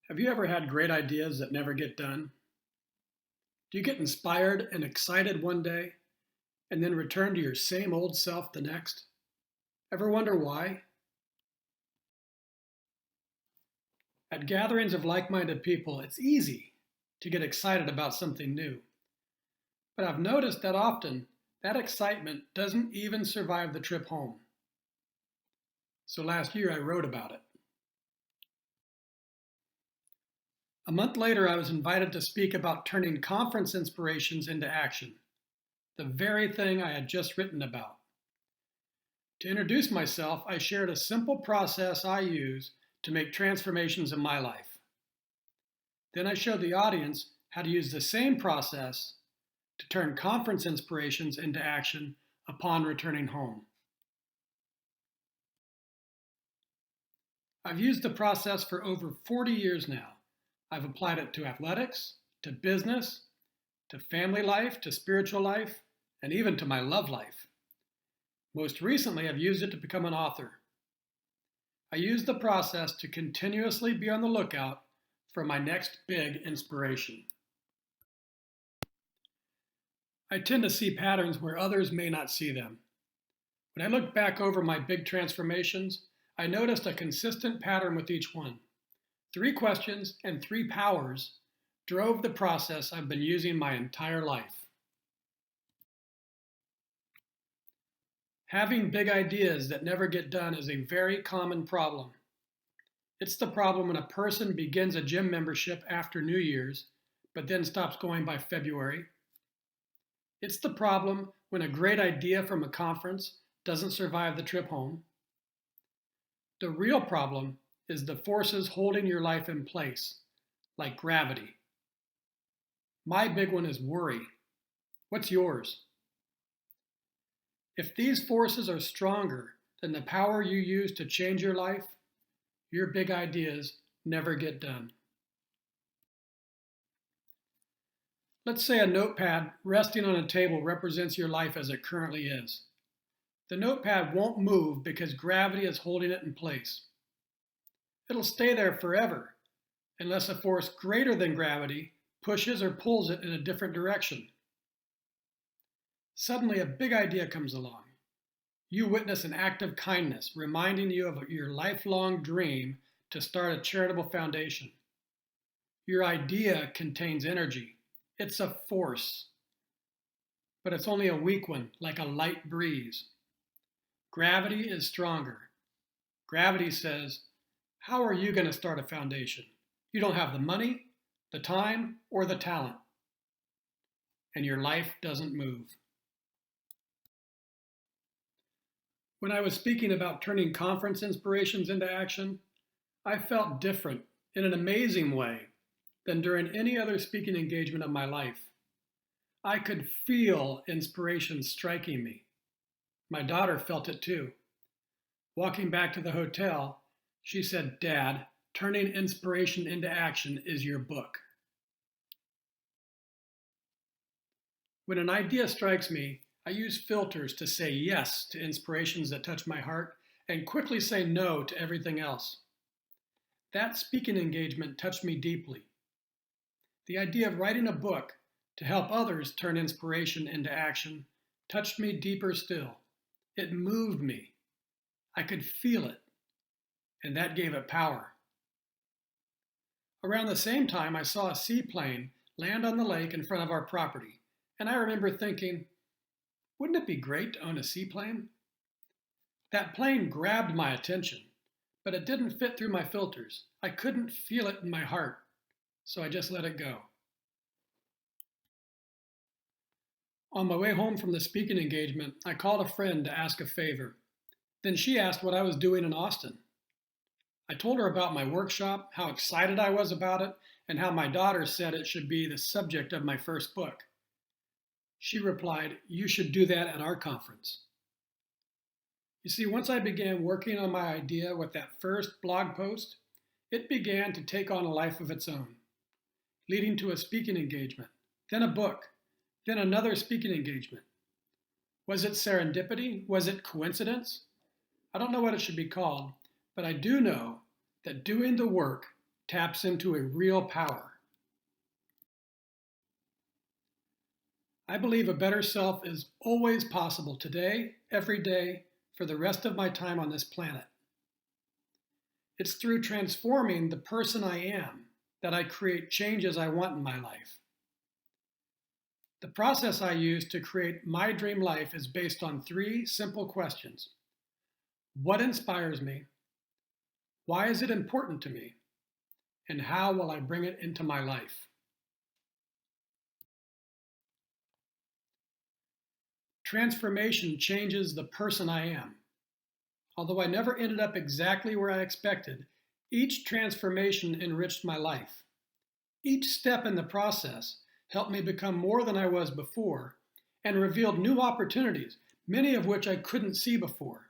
Have you ever had great ideas that never get done? Do you get inspired and excited one day and then return to your same old self the next? Ever wonder why? At gatherings of like minded people, it's easy to get excited about something new. But I've noticed that often that excitement doesn't even survive the trip home. So last year I wrote about it. A month later, I was invited to speak about turning conference inspirations into action, the very thing I had just written about. To introduce myself, I shared a simple process I use to make transformations in my life. Then I showed the audience how to use the same process to turn conference inspirations into action upon returning home. I've used the process for over 40 years now. I've applied it to athletics, to business, to family life, to spiritual life, and even to my love life. Most recently, I've used it to become an author. I use the process to continuously be on the lookout for my next big inspiration. I tend to see patterns where others may not see them. When I look back over my big transformations, I noticed a consistent pattern with each one. 3 questions and 3 powers drove the process I've been using my entire life. Having big ideas that never get done is a very common problem. It's the problem when a person begins a gym membership after New Year's, but then stops going by February. It's the problem when a great idea from a conference doesn't survive the trip home. The real problem is the forces holding your life in place, like gravity. My big one is worry. What's yours? If these forces are stronger than the power you use to change your life, your big ideas never get done. Let's say a notepad resting on a table represents your life as it currently is. The notepad won't move because gravity is holding it in place. It'll stay there forever unless a force greater than gravity pushes or pulls it in a different direction. Suddenly, a big idea comes along. You witness an act of kindness reminding you of your lifelong dream to start a charitable foundation. Your idea contains energy. It's a force, but it's only a weak one, like a light breeze. Gravity is stronger. Gravity says, how are you going to start a foundation? You don't have the money, the time, or the talent, and your life doesn't move. When I was speaking about turning conference inspirations into action, I felt different in an amazing way than during any other speaking engagement of my life. I could feel inspiration striking me. My daughter felt it too. Walking back to the hotel, she said, "Dad, turning inspiration into action is your book." When an idea strikes me, I use filters to say yes to inspirations that touch my heart and quickly say no to everything else. That speaking engagement touched me deeply. The idea of writing a book to help others turn inspiration into action touched me deeper still. It moved me. I could feel it, and that gave it power. Around the same time, I saw a seaplane land on the lake in front of our property, and I remember thinking, wouldn't it be great to own a seaplane? That plane grabbed my attention, but it didn't fit through my filters. I couldn't feel it in my heart, so I just let it go. On my way home from the speaking engagement, I called a friend to ask a favor. Then she asked what I was doing in Austin. I told her about my workshop, how excited I was about it, and how my daughter said it should be the subject of my first book. She replied, "You should do that at our conference." You see, once I began working on my idea with that first blog post, it began to take on a life of its own, leading to a speaking engagement, then a book, then another speaking engagement. Was it serendipity? Was it coincidence? I don't know what it should be called, but I do know that doing the work taps into a real power. I believe a better self is always possible today, every day, for the rest of my time on this planet. It's through transforming the person I am that I create changes I want in my life. The process I use to create my dream life is based on three simple questions. What inspires me? Why is it important to me? And how will I bring it into my life? Transformation changes the person I am. Although I never ended up exactly where I expected, each transformation enriched my life. Each step in the process helped me become more than I was before and revealed new opportunities, many of which I couldn't see before.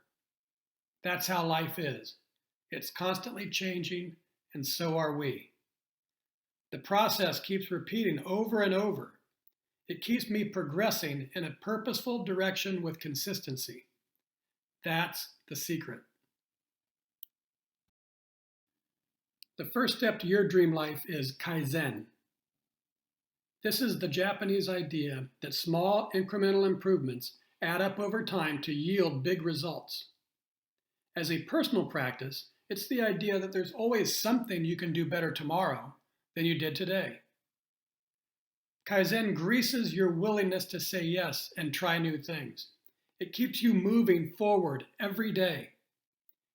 That's how life is. It's constantly changing, and so are we. The process keeps repeating over and over. It keeps me progressing in a purposeful direction with consistency. That's the secret. The first step to your dream life is Kaizen. This is the Japanese idea that small incremental improvements add up over time to yield big results. As a personal practice, it's the idea that there's always something you can do better tomorrow than you did today. Kaizen greases your willingness to say yes and try new things. It keeps you moving forward every day.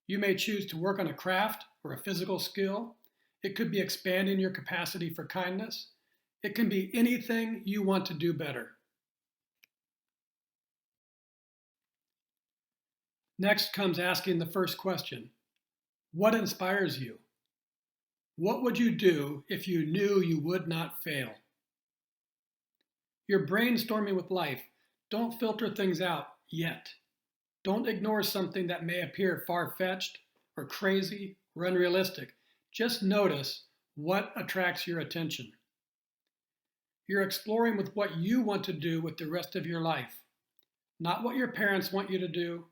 You may choose to work on a craft or a physical skill. It could be expanding your capacity for kindness. It can be anything you want to do better. Next comes asking the first question. What inspires you? What would you do if you knew you would not fail? You're brainstorming with life. Don't filter things out yet. Don't ignore something that may appear far-fetched or crazy or unrealistic. Just notice what attracts your attention. You're exploring with what you want to do with the rest of your life, not what your parents want you to do,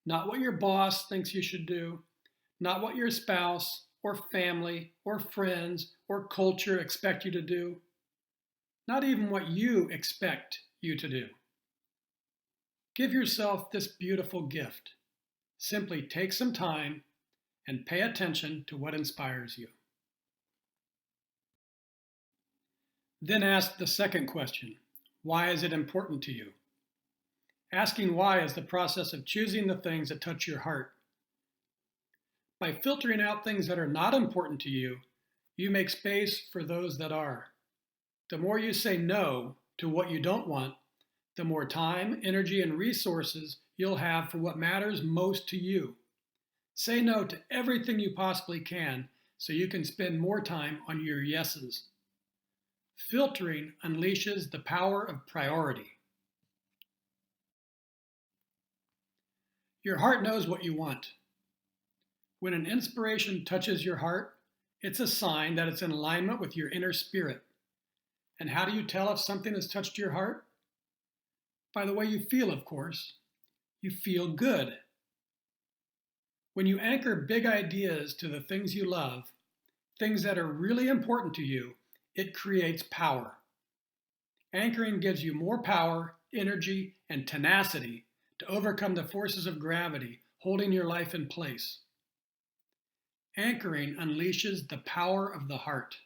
not what your boss thinks you should do, not what your spouse or family or friends or culture expect you to do, not even what you expect you to do. Give yourself this beautiful gift. Simply take some time and pay attention to what inspires you. Then ask the second question. Why is it important to you? Asking why is the process of choosing the things that touch your heart. By filtering out things that are not important to you, you make space for those that are. The more you say no to what you don't want, the more time, energy, and resources you'll have for what matters most to you. Say no to everything you possibly can so you can spend more time on your yeses. Filtering unleashes the power of priority. Your heart knows what you want. When an inspiration touches your heart, it's a sign that it's in alignment with your inner spirit. And how do you tell if something has touched your heart? By the way you feel, of course. You feel good. When you anchor big ideas to the things you love, things that are really important to you, it creates power. Anchoring gives you more power, energy, and tenacity to overcome the forces of gravity holding your life in place. Anchoring unleashes the power of the heart.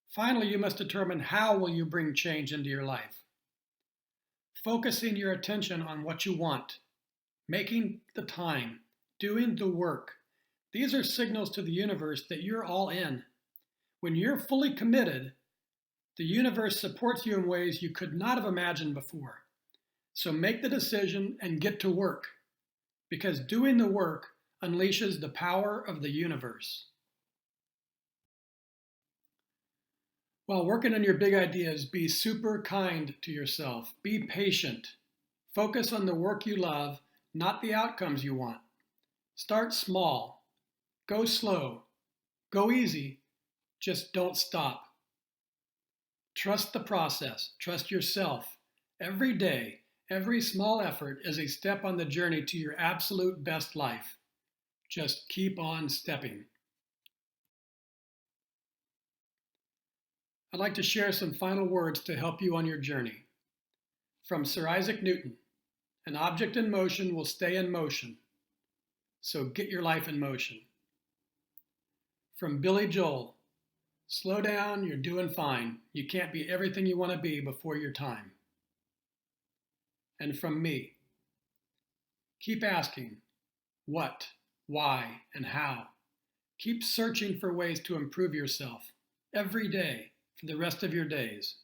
Finally, you must determine how will you bring change into your life. Focusing your attention on what you want, making the time, doing the work. These are signals to the universe that you're all in. When you're fully committed, the universe supports you in ways you could not have imagined before. So make the decision and get to work, because doing the work unleashes the power of the universe. While working on your big ideas, be super kind to yourself. Be patient. Focus on the work you love, not the outcomes you want. Start small. Go slow. Go easy. Just don't stop. Trust the process. Trust yourself. Every day, every small effort is a step on the journey to your absolute best life. Just keep on stepping. I'd like to share some final words to help you on your journey. From Sir Isaac Newton, an object in motion will stay in motion, so get your life in motion. From Billy Joel, slow down, you're doing fine. You can't be everything you want to be before your time. And from me, keep asking what, why, and how. Keep searching for ways to improve yourself every day for the rest of your days.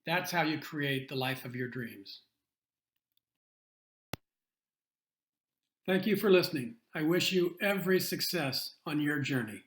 That's how you create the life of your dreams. Thank you for listening. I wish you every success on your journey.